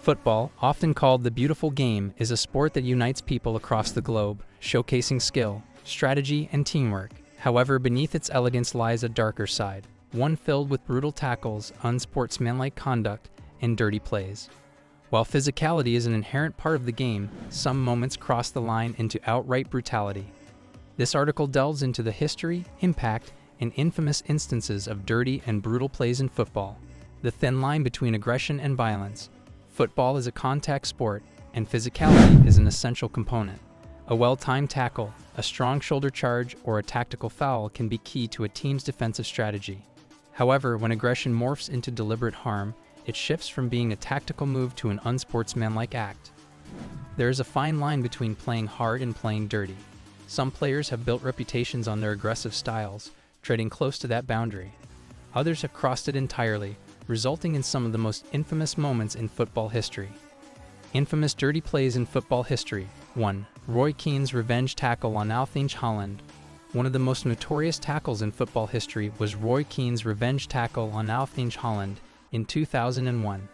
Football, often called the beautiful game, is a sport that unites people across the globe, showcasing skill, strategy, and teamwork. However, beneath its elegance lies a darker side, one filled with brutal tackles, unsportsmanlike conduct, and dirty plays. While physicality is an inherent part of the game, some moments cross the line into outright brutality. This article delves into the history, impact, and infamous instances of dirty and brutal plays in football. The thin line between aggression and violence. Football is a contact sport, and physicality is an essential component. A well-timed tackle, a strong shoulder charge, or a tactical foul can be key to a team's defensive strategy. However, when aggression morphs into deliberate harm, it shifts from being a tactical move to an unsportsmanlike act. There is a fine line between playing hard and playing dirty. Some players have built reputations on their aggressive styles, treading close to that boundary. Others have crossed it entirely, resulting in some of the most infamous moments in football history. Infamous dirty plays in football history. 1. Roy Keane's revenge tackle on Erling Haaland. One of the most notorious tackles in football history was Roy Keane's revenge tackle on Erling Haaland in 2001.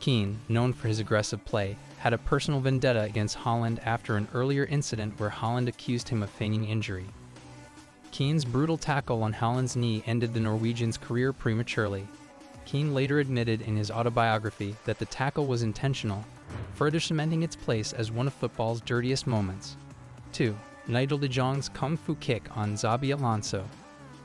Keane, known for his aggressive play, had a personal vendetta against Haaland after an earlier incident where Haaland accused him of feigning injury. Keane's brutal tackle on Haaland's knee ended the Norwegian's career prematurely. Keane later admitted in his autobiography that the tackle was intentional, further cementing its place as one of football's dirtiest moments. 2. Nigel de Jong's kung fu kick on Xabi Alonso.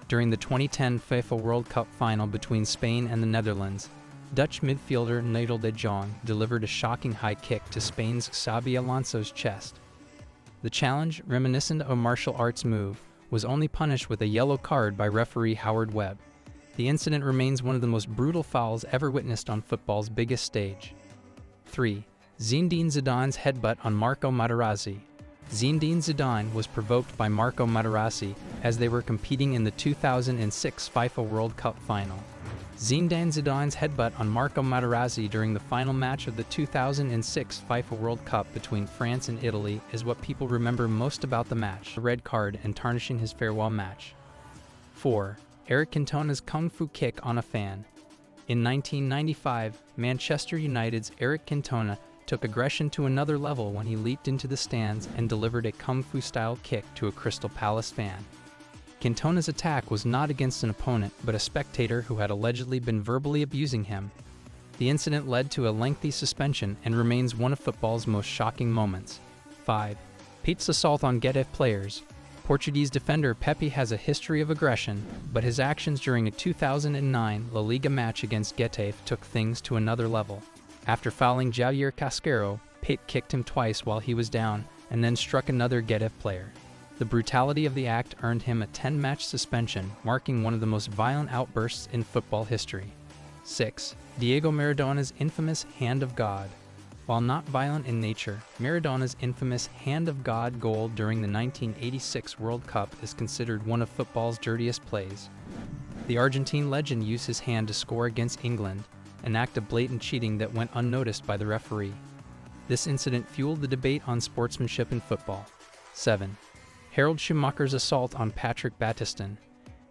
During the 2010 FIFA World Cup final between Spain and the Netherlands, Dutch midfielder Nigel de Jong delivered a shocking high kick to Spain's Xabi Alonso's chest. The challenge, reminiscent of a martial arts move, was only punished with a yellow card by referee Howard Webb. The incident remains one of the most brutal fouls ever witnessed on football's biggest stage. 3. Zinedine Zidane's headbutt on Marco Materazzi. Zinedine Zidane was provoked by Marco Materazzi as they were competing in the 2006 FIFA World Cup final. Zinedine Zidane's headbutt on Marco Materazzi during the final match of the 2006 FIFA World Cup between France and Italy is what people remember most about the match, the red card and tarnishing his farewell match. 4. Eric Cantona's kung fu kick on a fan. In 1995, Manchester United's Eric Cantona took aggression to another level when he leaped into the stands and delivered a kung fu-style kick to a Crystal Palace fan. Cantona's attack was not against an opponent, but a spectator who had allegedly been verbally abusing him. The incident led to a lengthy suspension and remains one of football's most shocking moments. 5. Pete's assault on Getafe players. Portuguese defender Pepe has a history of aggression, but his actions during a 2009 La Liga match against Getafe took things to another level. After fouling Javier Casquero, Pete kicked him twice while he was down and then struck another Getafe player. The brutality of the act earned him a 10-match suspension, marking one of the most violent outbursts in football history. 6. Diego Maradona's infamous Hand of God. While not violent in nature, Maradona's infamous Hand of God goal during the 1986 World Cup is considered one of football's dirtiest plays. The Argentine legend used his hand to score against England, an act of blatant cheating that went unnoticed by the referee. This incident fueled the debate on sportsmanship in football. 7. Harald Schumacher's assault on Patrick Battiston.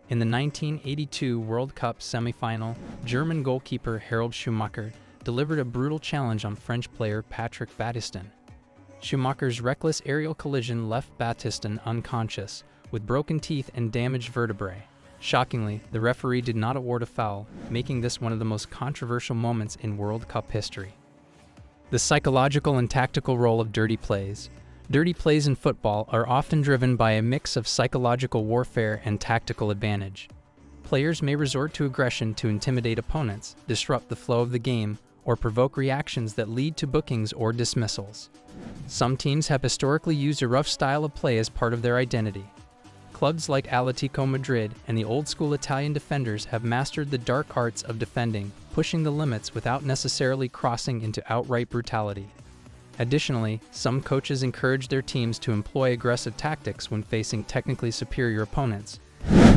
In the 1982 World Cup semi-final, German goalkeeper Harald Schumacher delivered a brutal challenge on French player Patrick Battiston. Schumacher's reckless aerial collision left Battiston unconscious, with broken teeth and damaged vertebrae. Shockingly, the referee did not award a foul, making this one of the most controversial moments in World Cup history. The psychological and tactical role of dirty plays. Dirty plays in football are often driven by a mix of psychological warfare and tactical advantage. Players may resort to aggression to intimidate opponents, disrupt the flow of the game, or provoke reactions that lead to bookings or dismissals. Some teams have historically used a rough style of play as part of their identity. Clubs like Atletico Madrid and the old-school Italian defenders have mastered the dark arts of defending, pushing the limits without necessarily crossing into outright brutality. Additionally, some coaches encourage their teams to employ aggressive tactics when facing technically superior opponents.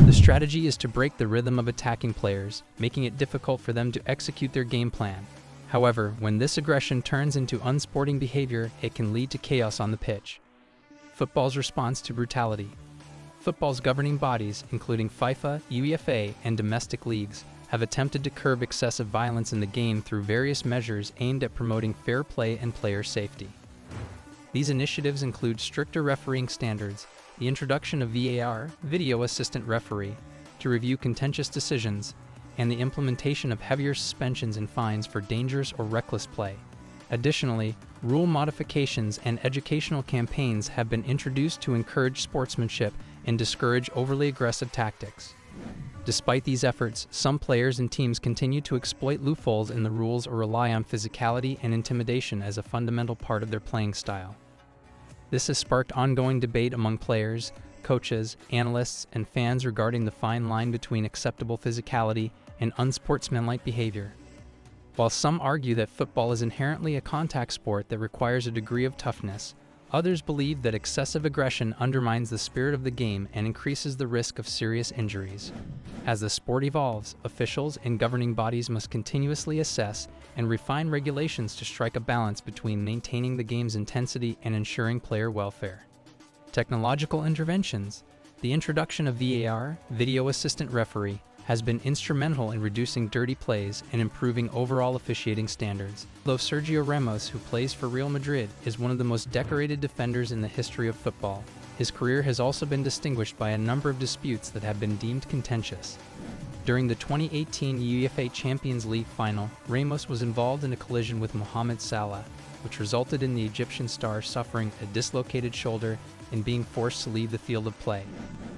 The strategy is to break the rhythm of attacking players, making it difficult for them to execute their game plan. However, when this aggression turns into unsporting behavior, it can lead to chaos on the pitch. Football's response to brutality. Football's governing bodies, including FIFA, UEFA, and domestic leagues, have attempted to curb excessive violence in the game through various measures aimed at promoting fair play and player safety. These initiatives include stricter refereeing standards, the introduction of VAR, video assistant referee, to review contentious decisions, and the implementation of heavier suspensions and fines for dangerous or reckless play. Additionally, rule modifications and educational campaigns have been introduced to encourage sportsmanship and discourage overly aggressive tactics. Despite these efforts, some players and teams continue to exploit loopholes in the rules or rely on physicality and intimidation as a fundamental part of their playing style. This has sparked ongoing debate among players, coaches, analysts, and fans regarding the fine line between acceptable physicality and unsportsmanlike behavior. While some argue that football is inherently a contact sport that requires a degree of toughness, others believe that excessive aggression undermines the spirit of the game and increases the risk of serious injuries. As the sport evolves, officials and governing bodies must continuously assess and refine regulations to strike a balance between maintaining the game's intensity and ensuring player welfare. Technological interventions. The introduction of VAR, video assistant referee, has been instrumental in reducing dirty plays and improving overall officiating standards. Though Sergio Ramos, who plays for Real Madrid, is one of the most decorated defenders in the history of football, his career has also been distinguished by a number of disputes that have been deemed contentious. During the 2018 UEFA Champions League final, Ramos was involved in a collision with Mohamed Salah, which resulted in the Egyptian star suffering a dislocated shoulder and being forced to leave the field of play.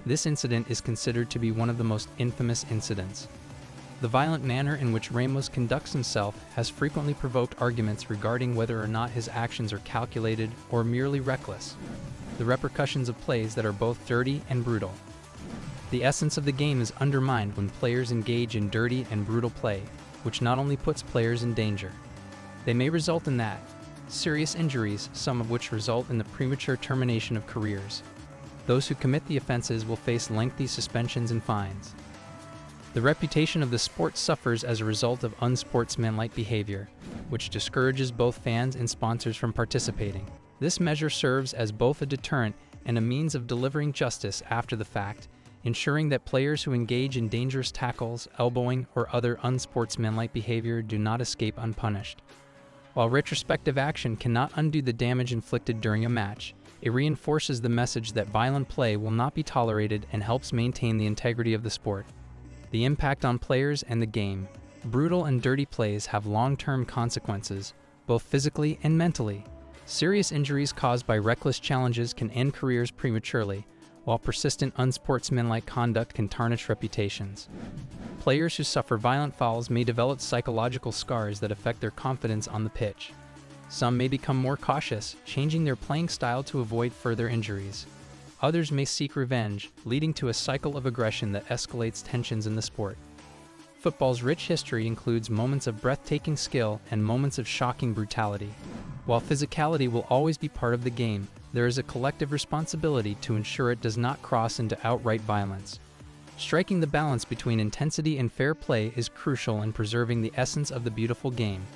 This incident is considered to be one of the most infamous incidents. The violent manner in which Ramos conducts himself has frequently provoked arguments regarding whether or not his actions are calculated or merely reckless. The repercussions of plays that are both dirty and brutal. The essence of the game is undermined when players engage in dirty and brutal play, which not only puts players in danger. They may result in serious injuries, some of which result in the premature termination of careers. Those who commit the offenses will face lengthy suspensions and fines. The reputation of the sport suffers as a result of unsportsmanlike behavior, which discourages both fans and sponsors from participating. This measure serves as both a deterrent and a means of delivering justice after the fact, ensuring that players who engage in dangerous tackles, elbowing, or other unsportsmanlike behavior do not escape unpunished. While retrospective action cannot undo the damage inflicted during a match, it reinforces the message that violent play will not be tolerated and helps maintain the integrity of the sport. The impact on players and the game. Brutal and dirty plays have long-term consequences, both physically and mentally. Serious injuries caused by reckless challenges can end careers prematurely, while persistent unsportsmanlike conduct can tarnish reputations. Players who suffer violent fouls may develop psychological scars that affect their confidence on the pitch. Some may become more cautious, changing their playing style to avoid further injuries. Others may seek revenge, leading to a cycle of aggression that escalates tensions in the sport. Football's rich history includes moments of breathtaking skill and moments of shocking brutality. While physicality will always be part of the game, there is a collective responsibility to ensure it does not cross into outright violence. Striking the balance between intensity and fair play is crucial in preserving the essence of the beautiful game.